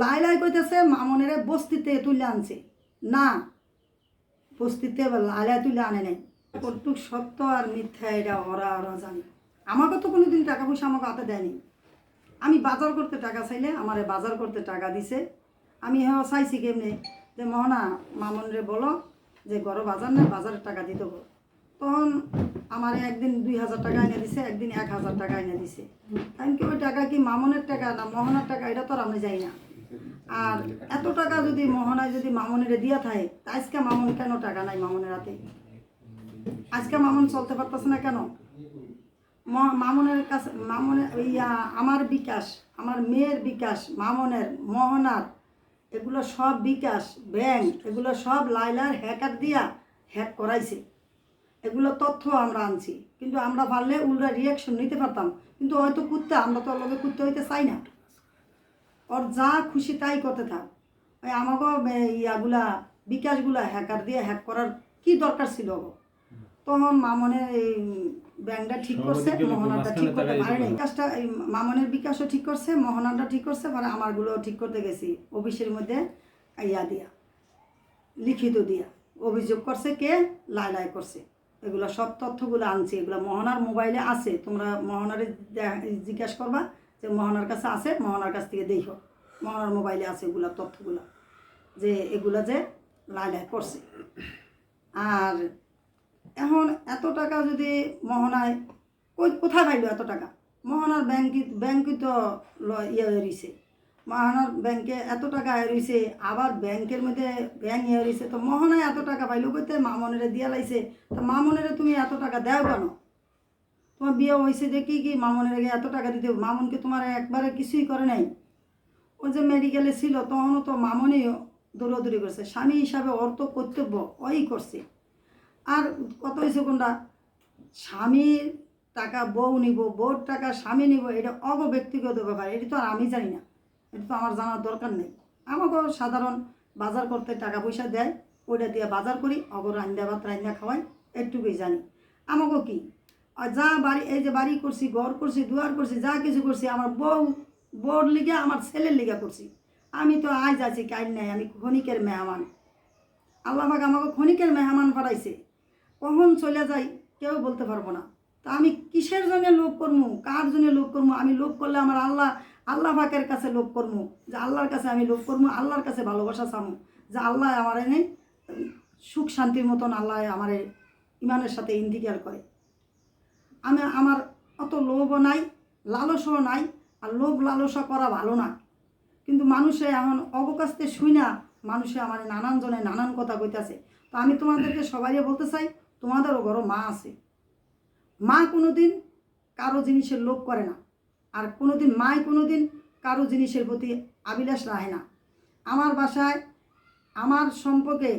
লাই লাই কইতেছে মামনের বস্তিতে তুলে আনছে, না বস্তিতে লাই লাই তুলে আনে নাই। কতটুক সত্য আর মিথ্যা এটা ওরা জানে। আমাকে তো কোনোদিন টাকা পয়সা আমাকে হাতে দেয়নি। আমি বাজার করতে টাকা চাইলে আমারে বাজার করতে টাকা দিছে। আমি হ্যাঁ চাইছি কেমনে যে মোহনা মামনরে বলো যে গরো বাজার না, বাজারের টাকা দিতে বলো। তখন আমার একদিন 2000 টাকা এনে দিছে, একদিন 1000 টাকা এনে দিছে। কারণ কি ওই টাকা কি মামনের টাকা না মোহনার টাকা এটা তো আর আমি যাই না। আর এত টাকা যদি মোহনায় যদি মামনের দিয়া থাকে, তা আজকে মামন কেন টাকা নাই মামনের হাতে? আজকে মামন চলতে পারতেছে না কেন? মামনের কাছে মামনের আমার বিকাশ, আমার মেয়ের বিকাশ, মামনের, মোহনার, এগুলো সব বিকাশ ব্যাংক, এগুলো সব লাইলার হ্যাকার দিয়া হ্যাক করাইছে। এগুলো তথ্য আমরা আনছি, কিন্তু আমরা পারলে উল্টা রিয়াকশন নিতে পারতাম। কিন্তু হয়তো কুত্তা, আমরা তো ওর লগে কুত্তে হইতে চাই না। ওর যা খুশি তাই করতে থাক। ওই আমাকে ইয়াগুলা বিকাশগুলা হ্যাকার দিয়ে হ্যাক করার কি দরকার ছিল? তখন মামনের এই ব্যাংকটা ঠিক করছে, মোহনাটা ঠিক করতে পারেনি। বিকাশটা এই মামনের বিকাশও ঠিক করছে, মোহনাটা ঠিক করছে, মানে আমারগুলো ঠিক করতে গেছি অফিসের মধ্যে ইয়া দিয়া লিখিত দিয়া অভিযোগ করছে কে লাই করছে। এগুলো সব তথ্যগুলো আনছি, এগুলো মোহনার মোবাইলে আছে। তোমরা মোহনারে জিজ্ঞাসা করবা যে মোহনার কাছে আছে, মোহনার কাছ থেকে দেখো, মোহনার মোবাইলে আছে এগুলো তথ্যগুলো, যে এগুলো যে লাই করছে। আর এখন এত টাকা যদি মোহনায় কোথায় পাইল এত টাকা? মোহনার ব্যাংকই তো ইয়ে হয়ে রয়েছে, মোহনার ব্যাংকে এত টাকা রয়েছে, আবার ব্যাংকের মধ্যে ব্যাংক ইয়ে রয়েছে। তো মোহনায় এত টাকা পাইল কইতে মামনেরে দিয়া লাইছে। তো মামনেরে তুমি এত টাকা দেও কেন? তোমার বিয়ে হয়েছে যে কি মামনের এত টাকা দিতে? মামনকে তোমার একবারে কিছুই করে নাই। ও যে মেডিকেলে ছিল তখনও তো মামনই দৌড়াদৌড়ি করছে, স্বামী হিসাবে ওর তো কর্তব্য ওই করছে। আর কত হয়েছে কোনটা? স্বামীর টাকা বউ নিব, বউর টাকা স্বামী নিব, এটা ব্যক্তিগত ব্যাপার। এটা তো আর আমি জানি না, এটা তো আমার জানার দরকার নেই। আমাকেও সাধারণ বাজার করতে টাকা পয়সা দেয়, ওইটা দিয়ে বাজার করি, অগর রান্না ভাত রান্না খাওয়াই, একটুকুই জানি। আমাকেও কি আর যা বাড়ি, এই যে বাড়ি করছি, ঘর করছি, দুয়ার করছি, যা কিছু করছি আমার বউর লিগা, আমার ছেলের লিগা করছি। আমি তো আজ আছি কাল নাই, আমি ক্ষণিকের মেহমান। আল্লাহ পাক আমাকে ক্ষণিকের মেহমান পাঠাইছে, কখন চলে যাই কেউ বলতে পারবো না। তা আমি কিসের জন্য লোভ করবো, কার জন্য লোভ করবো? আমি লোভ করলে আমার আল্লাহ পাকের কাছে লোভ করবো, যে আল্লাহর কাছে আমি লোভ করবো, আল্লাহর কাছে ভালোবাসা চামো, যে আল্লাহ আমার এনে সুখ শান্তির মতন আল্লাহ আমার ইমানের সাথে ইন্তিকাল করে। আমার অত লোভও নাই, লালসও নাই। আর লোভ লালসা করা ভালো না, কিন্তু মানুষে এখন অবকাশতে শুই না, মানুষে আমার নানান জনে নানান কথা কইতেছে। তো আমি তোমাদেরকে সবাই বলতে চাই, তোমাদেরও বড় মা আছে। মা কোনোদিন কারো জিনিসের লোভ করে না, আর কোনোদিন মায় কোনোদিন কারো জিনিসের প্রতি আবিলাস রাখে না। আমার বাসায় আমার সম্পর্কে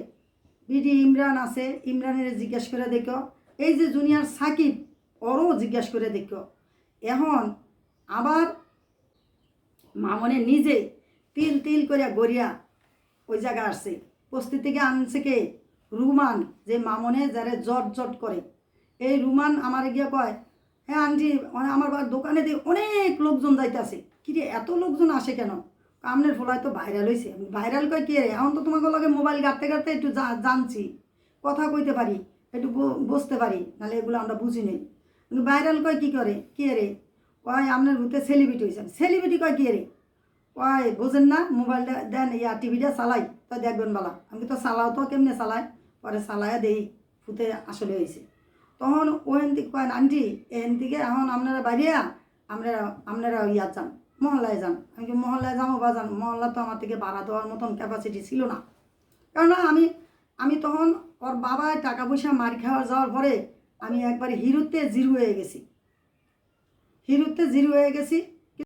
বিডি ইমরান আছে, ইমরানের জিজ্ঞেস করে দেখো। এই যে জুনিয়র সাকিব, ওরও জিজ্ঞেস করে দেখো। এখন আবার মামনে নিজে তিল তিল করে গড়িয়া ওই জায়গা আসছে। বস্তি থেকে আনছে কে? রুমান, যে মামনে যারে জট করে। এই রুমান আমার গিয়ে কয়, হ্যাঁ আন্টি আমার দোকানে দিয়ে অনেক লোকজন যাইতেছে। কিরে এত লোকজন আসে কেন? আমনের ফলায় তো ভাইরাল হয়েছে। ভাইরাল কয় কে রে? এখন তো তোমাকে লগে মোবাইল ঘাটতে ঘাটতে একটু জানছি, কথা কইতে পারি, একটু বুঝতে পারি, নাহলে এগুলো আমরা বুঝি নেই। কিন্তু ভাইরাল কয় কী করে? কে রে? কয় আপনার ভূতে সেলিব্রিটি হয়েছেন। সেলিব্রিটি কয় কে রে? কয় বোঝেন না, মোবাইলটা দেন, টিভিটা চালাই তো দেখবেন বালা। আমি তো চালাও তো কেমনে চালায়, পরে চালাইয়া দেই ভূতে আসলে হয়েছে। তখন ওহেন দিকে কয় আন্টি এহেন দিকে এখন আপনারা বাড়িয়া আপনারা যান, মহল্লায় যান। আমি কি মহল্লায় যাবো বা যান? মহল্লা তো আমার থেকে ভাড়া দেওয়ার মতন ক্যাপাসিটি ছিল না। কেননা আমি তখন ওর বাবায় টাকা পয়সা মার খাওয়া যাওয়ার পরে আমি একবার হিরোতে জিরো হয়ে গেছি।